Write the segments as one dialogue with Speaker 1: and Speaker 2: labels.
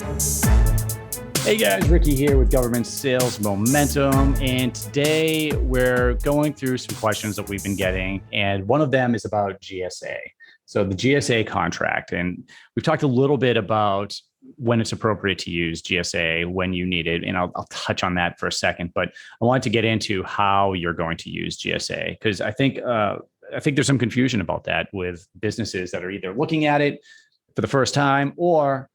Speaker 1: Hey guys, Ricky here with Government Sales Momentum. And today we're going through some questions that we've been getting. And one of them is about GSA. So the GSA contract. And we've talked a little bit about when it's appropriate to use GSA, when you need it. And I'll touch on that for a second. But I wanted to get into how you're going to use GSA, because I think there's some confusion about that with businesses that are either looking at it for the first time or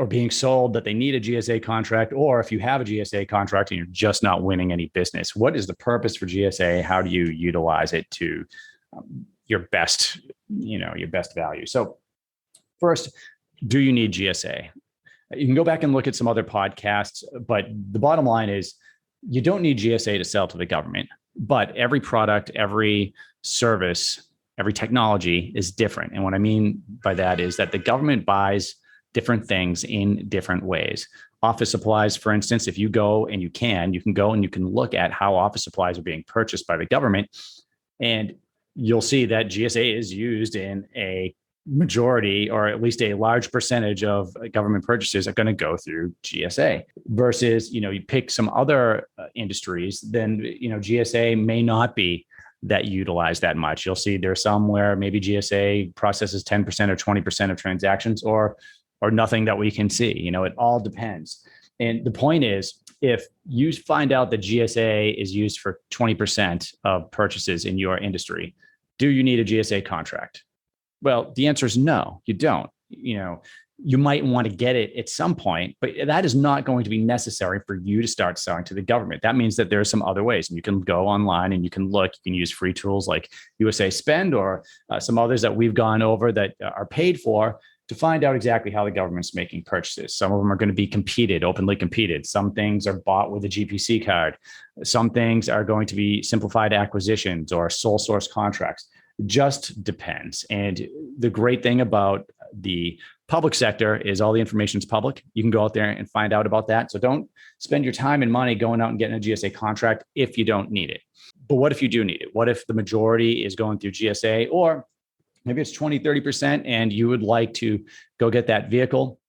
Speaker 1: being sold that they need a GSA contract, or if you have a GSA contract and you're just not winning any business. What is the purpose for GSA? How do you utilize it to your best value? So first, do you need GSA? You can go back and look at some other podcasts, but the bottom line is you don't need GSA to sell to the government, but every product, every service, every technology is different. And what I mean by that is that the government buys different things in different ways. Office supplies, for instance, if you go and you can go and you can look at how office supplies are being purchased by the government, and you'll see that GSA is used in a majority, or at least a large percentage of government purchases are going to go through GSA versus, you pick some other industries, then, GSA may not be that utilize that much. You'll see there's some where maybe GSA processes 10% or 20% of transactions, or nothing that we can see. It all depends. And the point is, if you find out that GSA is used for 20% of purchases in your industry, do you need a GSA contract? Well, the answer is no, you don't. You might want to get it at some point, but that is not going to be necessary for you to start selling to the government. That means that there are some other ways, and you can go online and you can look. You can use free tools like USA Spend or some others that we've gone over that are paid for, to find out exactly how the government's making purchases. Some of them are going to be openly competed. Some things are bought with a GPC card. Some things are going to be simplified acquisitions or sole source contracts. Just depends. And the great thing about the public sector is all the information is public. You can go out there and find out about that. So don't spend your time and money going out and getting a GSA contract if you don't need it. But what if you do need it? What if the majority is going through GSA, or maybe it's 20, 30%, and you would like to go get that vehicle?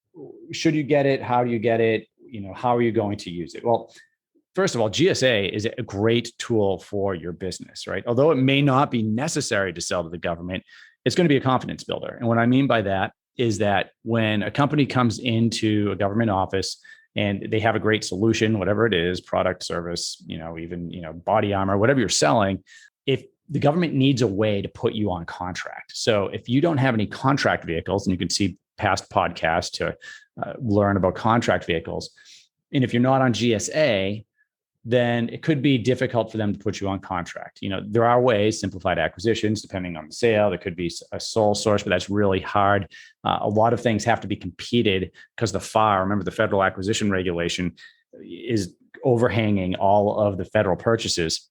Speaker 1: Should you get it? How do you get it? How are you going to use it? Well, first of all, GSA is a great tool for your business, right? Although it may not be necessary to sell to the government, it's going to be a confidence builder. And what I mean by that is that when a company comes into a government office and they have a great solution, whatever it is, product, service, even body armor, whatever you're selling, if the government needs a way to put you on contract. So if you don't have any contract vehicles, and you can see past podcasts to learn about contract vehicles, and if you're not on GSA, then it could be difficult for them to put you on contract. There are ways, simplified acquisitions, depending on the sale. There could be a sole source, but that's really hard. A lot of things have to be competed because the FAR, remember the Federal Acquisition Regulation, is overhanging all of the federal purchases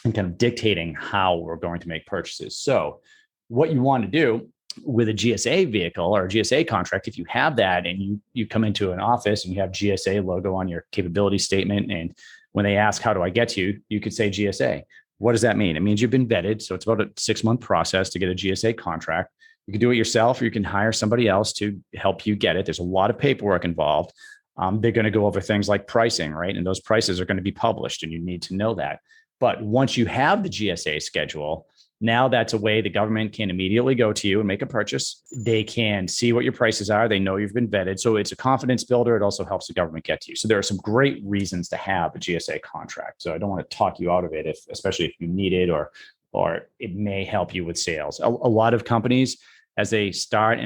Speaker 1: and kind of dictating how we're going to make purchases. So what you want to do with a GSA vehicle or a GSA contract, if you have that and you come into an office and you have GSA logo on your capability statement, and when they ask, how do I get to you, you could say GSA. What does that mean? It means you've been vetted. So it's about a 6-month process to get a GSA contract. You can do it yourself, or you can hire somebody else to help you get it. There's a lot of paperwork involved. They're going to go over things like pricing, right? And those prices are going to be published, and you need to know that. But once you have the GSA schedule, now that's a way the government can immediately go to you and make a purchase. They can see what your prices are. They know you've been vetted. So it's a confidence builder. It also helps the government get to you. So there are some great reasons to have a GSA contract. So I don't want to talk you out of it, especially if you need it, or it may help you with sales. A lot of companies, as they start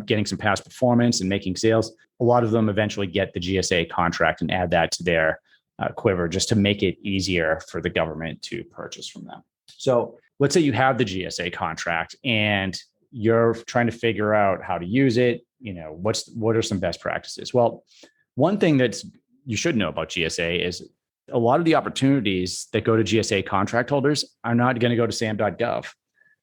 Speaker 1: getting some past performance and making sales, a lot of them eventually get the GSA contract and add that to their quiver, just to make it easier for the government to purchase from them. So let's say you have the GSA contract and you're trying to figure out how to use it. What are some best practices? Well, one thing that you should know about GSA is a lot of the opportunities that go to GSA contract holders are not going to go to sam.gov.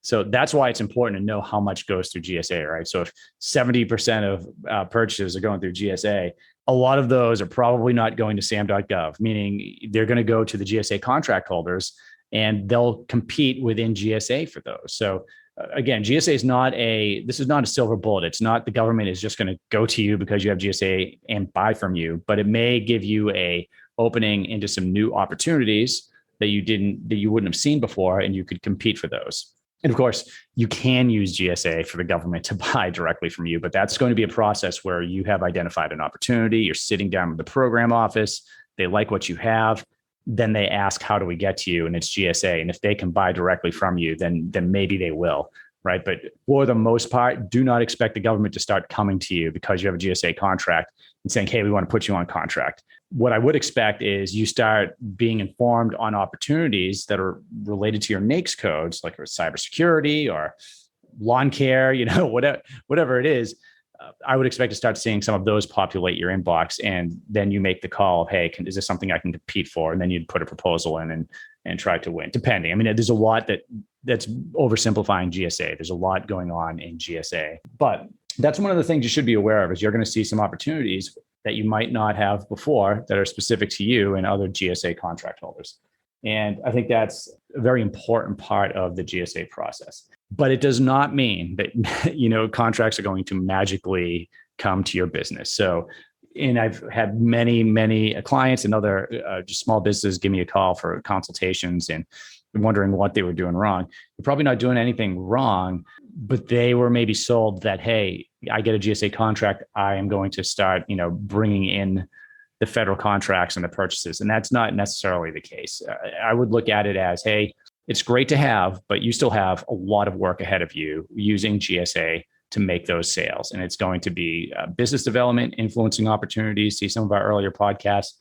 Speaker 1: So that's why it's important to know how much goes through GSA, right? So if 70% of purchases are going through GSA, a lot of those are probably not going to sam.gov, meaning they're going to go to the GSA contract holders. and they'll compete within GSA for those. So again, GSA is not this is not a silver bullet. It's not the government is just going to go to you because you have GSA and buy from you, but it may give you a opening into some new opportunities that you wouldn't have seen before, and you could compete for those. And of course, you can use GSA for the government to buy directly from you, but that's going to be a process where you have identified an opportunity. You're sitting down with the program office. They like what you have. Then they ask, how do we get to you? And it's GSA. And if they can buy directly from you, then maybe they will, right? But for the most part, do not expect the government to start coming to you because you have a GSA contract and saying, hey, we want to put you on contract. What I would expect is you start being informed on opportunities that are related to your NAICS codes, like cybersecurity or lawn care, whatever it is. I would expect to start seeing some of those populate your inbox, and then you make the call of, hey, is this something I can compete for? And then you'd put a proposal in and try to win, depending. I mean, there's a lot that's oversimplifying GSA. There's a lot going on in GSA, but that's one of the things you should be aware of is you're going to see some opportunities that you might not have before that are specific to you and other GSA contract holders. And I think that's a very important part of the GSA process. But it does not mean that, contracts are going to magically come to your business. So, and I've had many clients and other just small businesses give me a call for consultations and wondering what they were doing wrong. They're probably not doing anything wrong, but they were maybe sold that, hey, I get a GSA contract, I am going to start, bringing in the federal contracts and the purchases. And that's not necessarily the case. I would look at it as, hey, it's great to have, but you still have a lot of work ahead of you using GSA to make those sales. And it's going to be business development, influencing opportunities. See some of our earlier podcasts.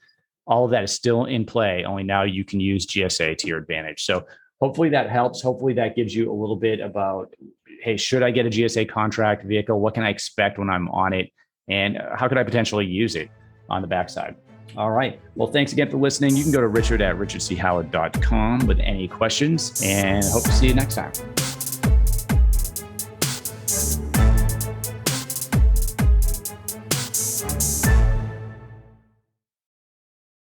Speaker 1: All of that is still in play, only now you can use GSA to your advantage. So hopefully that helps. Hopefully that gives you a little bit about, hey, should I get a GSA contract vehicle? What can I expect when I'm on it? And how could I potentially use it on the backside? All right. Well, thanks again for listening. You can go to richard@richardchoward.com with any questions, and hope to see you next time.